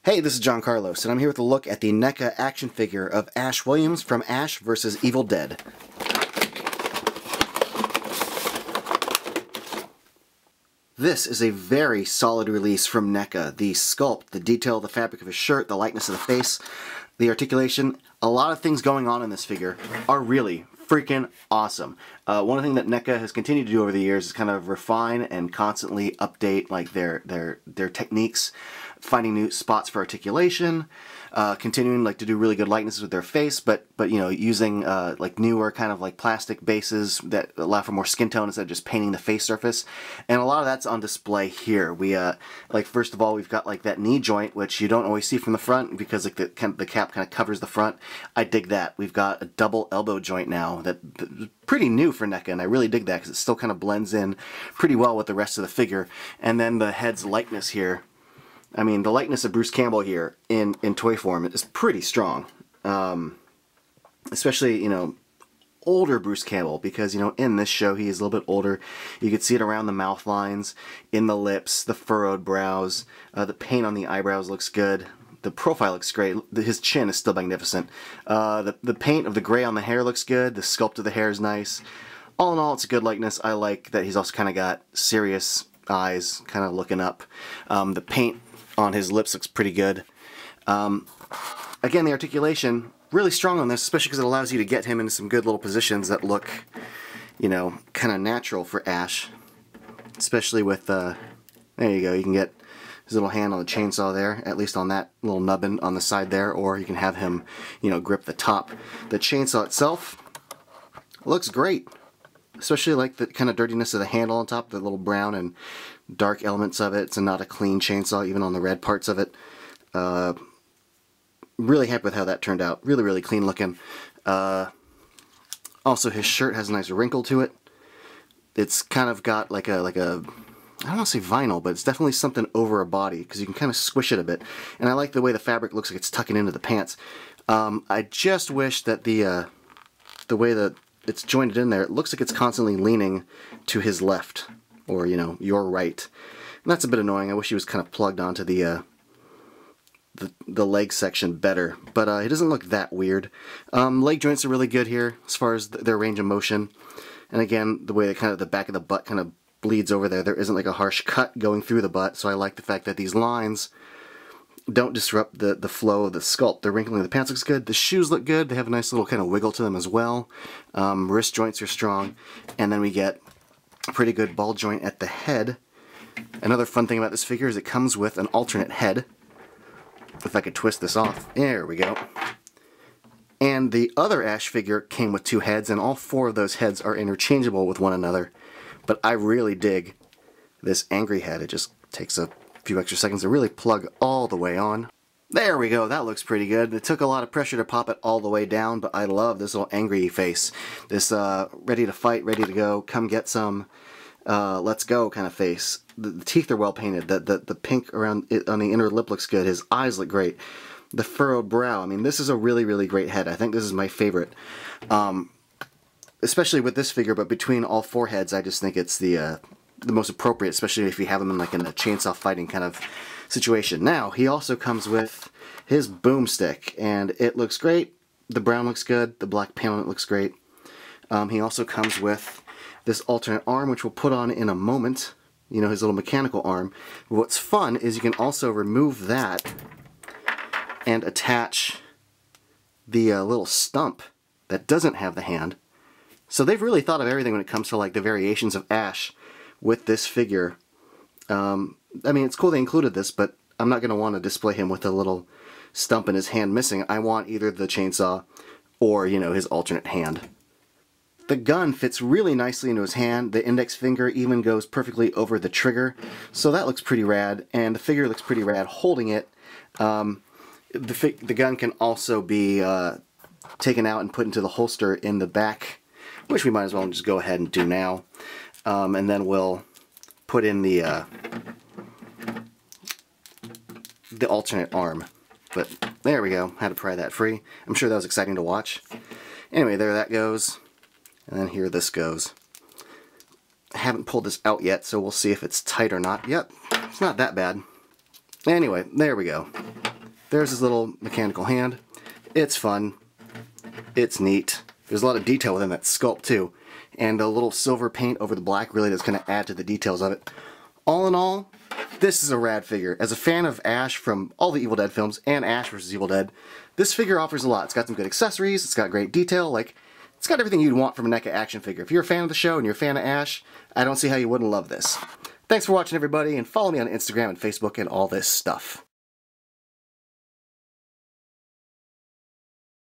Hey, this is John Carlos, and I'm here with a look at the NECA action figure of Ash Williams from Ash vs. Evil Dead. This is a very solid release from NECA. The sculpt, the detail of the fabric of his shirt, the likeness of the face, the articulation, a lot of things going on in this figure are really freaking awesome. One thing that NECA has continued to do over the years is kind of refine and constantly update like their techniques, finding new spots for articulation, continuing like to do really good likenesses with their face, but you know, using like newer kind of like plastic bases that allow for more skin tone instead of just painting the face surface. And a lot of that's on display here. We like first of all we've got like that knee joint, which you don't always see from the front because like the cap kind of covers the front. I dig that. We've got a double elbow joint now that's pretty new for NECA, and I really dig that because it still kind of blends in pretty well with the rest of the figure. And then the head's likeness here. I mean, the likeness of Bruce Campbell here in toy form is pretty strong. Especially, you know, older Bruce Campbell, because, you know, in this show he is a little bit older. You can see it around the mouth lines, in the lips, the furrowed brows, the paint on the eyebrows looks good. The profile looks great. His chin is still magnificent. The paint of the gray on the hair looks good. The sculpt of the hair is nice. All in all, it's a good likeness. I like that he's also kind of got serious eyes, kind of looking up. The paint on his lips looks pretty good. Again, the articulation, really strong on this, especially because it allows you to get him into some good little positions that look, you know, kind of natural for Ash. Especially with, there you go, you can get his little hand on the chainsaw there, at least on that little nubbin on the side there, or you can have him, you know, grip the top. The chainsaw itself looks great. Especially like the kind of dirtiness of the handle on top, the little brown and dark elements of it. It's not a clean chainsaw, even on the red parts of it. Really happy with how that turned out. Really, really clean looking. Also, his shirt has a nice wrinkle to it. It's kind of got like a I don't want to say vinyl, but it's definitely something over a body because you can kind of squish it a bit. And I like the way the fabric looks like it's tucking into the pants. I just wish that the way that it's jointed in there, it looks like it's constantly leaning to his left, or, you know, your right. And that's a bit annoying. I wish he was kind of plugged onto the leg section better, but it doesn't look that weird. Leg joints are really good here as far as their range of motion. And again, the way the back of the butt kind of bleeds over there, there isn't like a harsh cut going through the butt, so I like the fact that these lines don't disrupt the flow of the sculpt. The wrinkling of the pants looks good. The shoes look good. They have a nice little kind of wiggle to them as well. Wrist joints are strong. And then we get a pretty good ball joint at the head. Another fun thing about this figure is it comes with an alternate head. If I could twist this off. There we go. And the other Ash figure came with two heads, and all four of those heads are interchangeable with one another. But I really dig this angry head. It just takes a few extra seconds to really plug all the way on. There we go, that looks pretty good. It took a lot of pressure to pop it all the way down, but I love this little angry face. This ready to fight, ready to go, come get some, let's go kind of face. The teeth are well painted. The pink around it on the inner lip looks good. His eyes look great. The furrowed brow, I mean, this is a really, really great head. I think this is my favorite. Especially with this figure, but between all four heads, I just think it's the most appropriate, especially if you have him in like in a chainsaw fighting kind of situation. Now, he also comes with his boomstick, and it looks great. The brown looks good. The black paint on it looks great. He also comes with this alternate arm, which we'll put on in a moment. You know, his little mechanical arm. What's fun is you can also remove that and attach the little stump that doesn't have the hand. So they've really thought of everything when it comes to like the variations of Ash with this figure. I mean, it's cool they included this, but I'm not going to want to display him with a little stump in his hand missing. I want either the chainsaw or, you know, his alternate hand. The gun fits really nicely into his hand. The index finger even goes perfectly over the trigger. So that looks pretty rad, and the figure looks pretty rad holding it. The gun can also be taken out and put into the holster in the back, which we might as well just go ahead and do now. And then we'll put in the alternate arm. But there we go. Had to pry that free. I'm sure that was exciting to watch. Anyway, there that goes. And then here this goes. I haven't pulled this out yet, so we'll see if it's tight or not. Yep, it's not that bad. Anyway, there we go. there's his little mechanical hand. It's fun. It's neat. There's a lot of detail within that sculpt too. And the little silver paint over the black really does kind of add to the details of it. All in all, this is a rad figure. As a fan of Ash from all the Evil Dead films and Ash vs. Evil Dead, this figure offers a lot. It's got some good accessories, it's got great detail, like, it's got everything you'd want from a NECA action figure. If you're a fan of the show and you're a fan of Ash, I don't see how you wouldn't love this. Thanks for watching, everybody, and follow me on Instagram and Facebook and all this stuff.